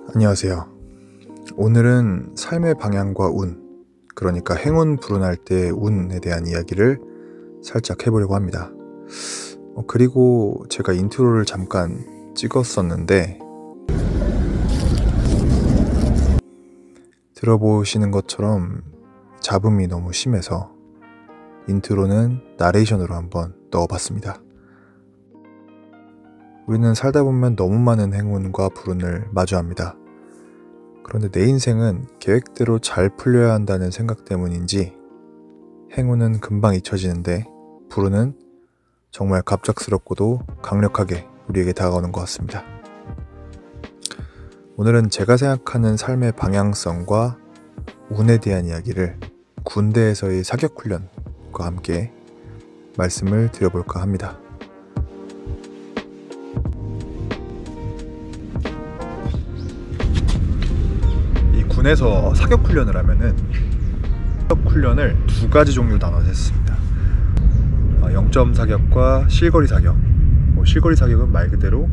안녕하세요. 오늘은 삶의 방향과 운, 그러니까 행운 불운할 때의 운에 대한 이야기를 살짝 해보려고 합니다. 그리고 제가 인트로를 잠깐 찍었었는데 들어보시는 것처럼 잡음이 너무 심해서 인트로는 나레이션으로 한번 넣어봤습니다. 우리는 살다 보면 너무 많은 행운과 불운을 마주합니다. 그런데 내 인생은 계획대로 잘 풀려야 한다는 생각 때문인지 행운은 금방 잊혀지는데 불운은 정말 갑작스럽고도 강력하게 우리에게 다가오는 것 같습니다. 오늘은 제가 생각하는 삶의 방향성과 운에 대한 이야기를 군대에서의 사격훈련과 함께 말씀을 드려볼까 합니다. 군에서 사격훈련을 하면은 사격훈련을 두 가지 종류로 나눠서 했습니다. 0점 사격과 실거리 사격. 실거리 사격은 말 그대로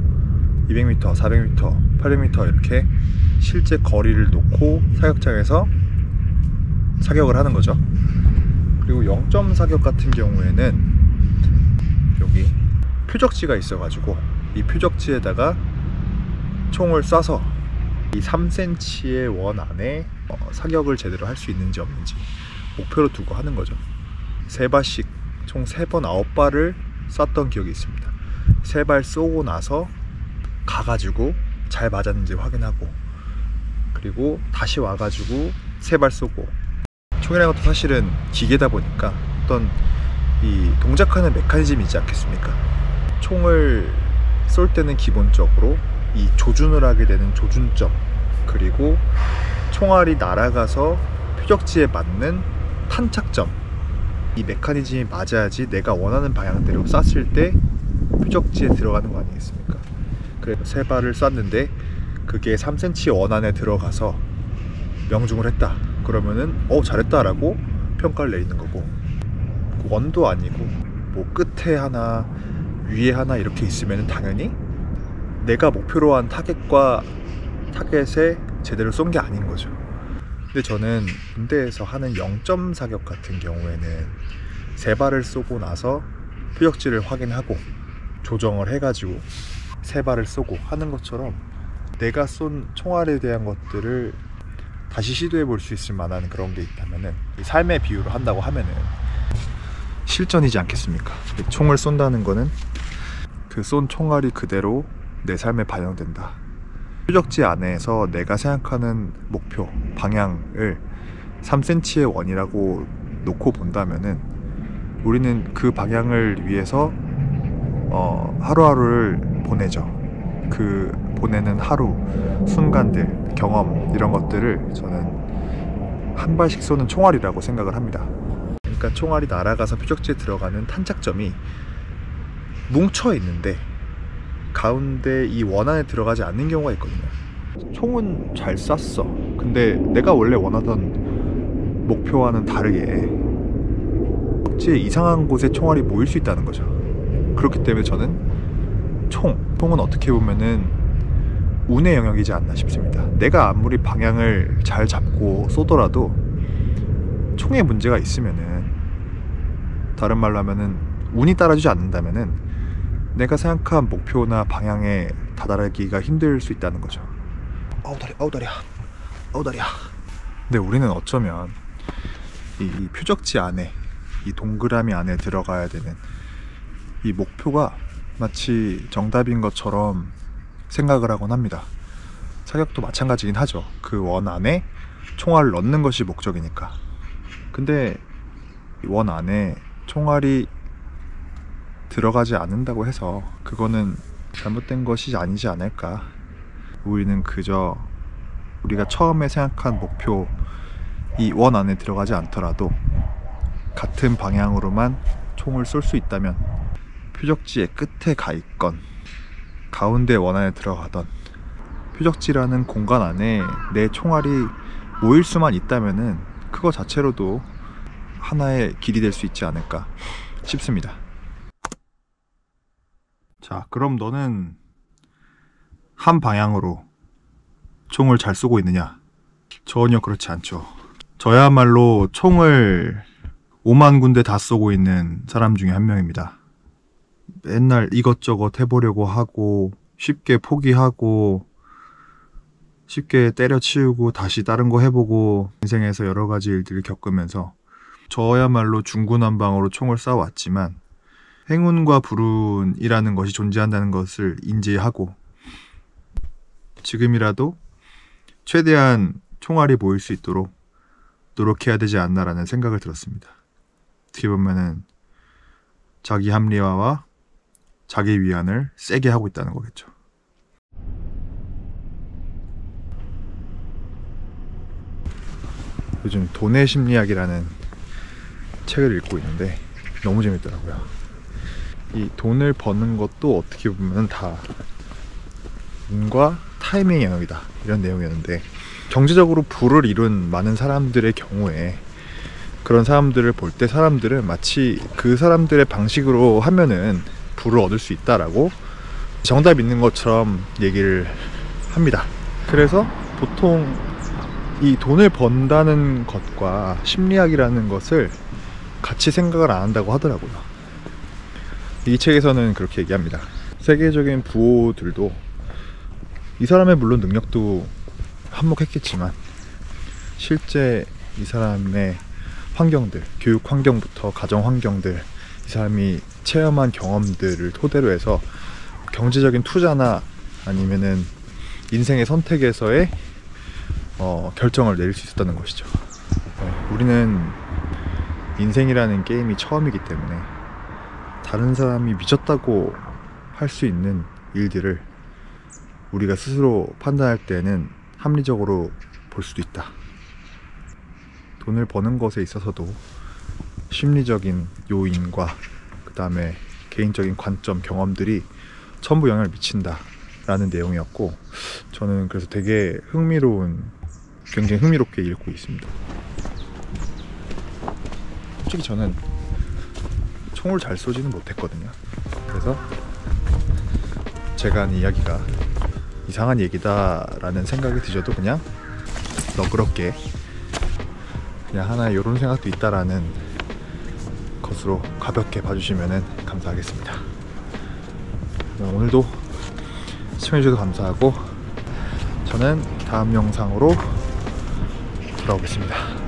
200m, 400m, 800m 이렇게 실제 거리를 놓고 사격장에서 사격을 하는 거죠. 그리고 0점 사격 같은 경우에는 여기 표적지가 있어가지고 이 표적지에다가 총을 쏴서 이 3cm의 원 안에 사격을 제대로 할 수 있는지 없는지 목표로 두고 하는 거죠. 3발씩 총 3번 9발을 쐈던 기억이 있습니다. 3발 쏘고 나서 가가지고 잘 맞았는지 확인하고, 그리고 다시 와가지고 3발 쏘고. 총이라는 것도 사실은 기계다 보니까 어떤 이 동작하는 메커니즘이 있지 않겠습니까? 총을 쏠 때는 기본적으로 이 조준을 하게 되는 조준점, 그리고 총알이 날아가서 표적지에 맞는 탄착점, 이 메커니즘이 맞아야지 내가 원하는 방향대로 쐈을 때 표적지에 들어가는 거 아니겠습니까? 그래서 3발을 쐈는데 그게 3cm 원 안에 들어가서 명중을 했다 그러면은 잘했다 라고 평가를 내리는 거고, 원도 아니고 뭐 끝에 하나 위에 하나 이렇게 있으면 당연히 내가 목표로 한 타겟에 제대로 쏜 게 아닌 거죠. 근데 저는 군대에서 하는 0점 사격 같은 경우에는 3발을 쏘고 나서 표적지를 확인하고 조정을 해가지고 3발을 쏘고 하는 것처럼 내가 쏜 총알에 대한 것들을 다시 시도해 볼 수 있을 만한 그런 게 있다면은, 삶의 비유로 한다고 하면은 실전이지 않겠습니까? 총을 쏜다는 거는 그 쏜 총알이 그대로 내 삶에 반영된다. 표적지 안에서 내가 생각하는 목표, 방향을 3cm의 원이라고 놓고 본다면은 우리는 그 방향을 위해서 하루하루를 보내죠. 그 보내는 하루, 순간들, 경험 이런 것들을 저는 한 발씩 쏘는 총알이라고 생각을 합니다. 그러니까 총알이 날아가서 표적지에 들어가는 탄착점이 뭉쳐 있는데 가운데 이 원 안에 들어가지 않는 경우가 있거든요. 총은 잘 쐈어. 근데 내가 원래 원하던 목표와는 다르게 제 이상한 곳에 총알이 모일 수 있다는 거죠. 그렇기 때문에 저는 총은 어떻게 보면은 운의 영역이지 않나 싶습니다. 내가 아무리 방향을 잘 잡고 쏘더라도 총에 문제가 있으면은, 다른 말로 하면은 운이 따라주지 않는다면은 내가 생각한 목표나 방향에 다다르기가 힘들 수 있다는 거죠. 아우 다리야. 근데 우리는 어쩌면 이 표적지 안에, 이 동그라미 안에 들어가야 되는 이 목표가 마치 정답인 것처럼 생각을 하곤 합니다. 사격도 마찬가지긴 하죠. 그 원 안에 총알을 넣는 것이 목적이니까. 근데 원 안에 총알이 들어가지 않는다고 해서 그거는 잘못된 것이 아니지 않을까. 우리는 그저 우리가 처음에 생각한 목표, 이 원 안에 들어가지 않더라도 같은 방향으로만 총을 쏠 수 있다면, 표적지의 끝에 가 있건 가운데 원 안에 들어가던 표적지라는 공간 안에 내 총알이 모일 수만 있다면은 그거 자체로도 하나의 길이 될 수 있지 않을까 싶습니다. 자, 그럼 너는 한 방향으로 총을 잘 쏘고 있느냐? 전혀 그렇지 않죠. 저야말로 총을 5만 군데 다 쏘고 있는 사람 중에 한 명입니다. 맨날 이것저것 해보려고 하고 쉽게 포기하고 쉽게 때려치우고 다시 다른 거 해보고 인생에서 여러 가지 일들을 겪으면서 저야말로 중구난방으로 총을 쏴왔지만 행운과 불운이라는 것이 존재한다는 것을 인지하고 지금이라도 최대한 총알이 모일 수 있도록 노력해야 되지 않나라는 생각을 들었습니다. 어떻게 보면은 자기 합리화와 자기 위안을 세게 하고 있다는 거겠죠. 요즘 돈의 심리학이라는 책을 읽고 있는데 너무 재밌더라고요. 이 돈을 버는 것도 어떻게 보면 다 운과 타이밍의 영역이다, 이런 내용이었는데, 경제적으로 부를 이룬 많은 사람들의 경우에 그런 사람들을 볼 때 사람들은 마치 그 사람들의 방식으로 하면은 부를 얻을 수 있다라고 정답 있는 것처럼 얘기를 합니다. 그래서 보통 이 돈을 번다는 것과 심리학이라는 것을 같이 생각을 안 한다고 하더라고요. 이 책에서는 그렇게 얘기합니다. 세계적인 부호들도 이 사람의 물론 능력도 한몫했겠지만 실제 이 사람의 환경들, 교육 환경부터 가정 환경들, 이 사람이 체험한 경험들을 토대로 해서 경제적인 투자나 아니면은 인생의 선택에서의 결정을 내릴 수 있었다는 것이죠. 우리는 인생이라는 게임이 처음이기 때문에 다른 사람이 미쳤다고 할 수 있는 일들을 우리가 스스로 판단할 때는 합리적으로 볼 수도 있다. 돈을 버는 것에 있어서도 심리적인 요인과 그 다음에 개인적인 관점, 경험들이 전부 영향을 미친다 라는 내용이었고, 저는 그래서 되게 굉장히 흥미롭게 읽고 있습니다. 솔직히 저는 총을 잘 쏘지는 못했거든요. 그래서 제가 한 이야기가 이상한 얘기다 라는 생각이 드셔도 그냥 너그럽게 그냥 하나의 이런 생각도 있다라는 것으로 가볍게 봐주시면 감사하겠습니다. 오늘도 시청해주셔서 감사하고 저는 다음 영상으로 돌아오겠습니다.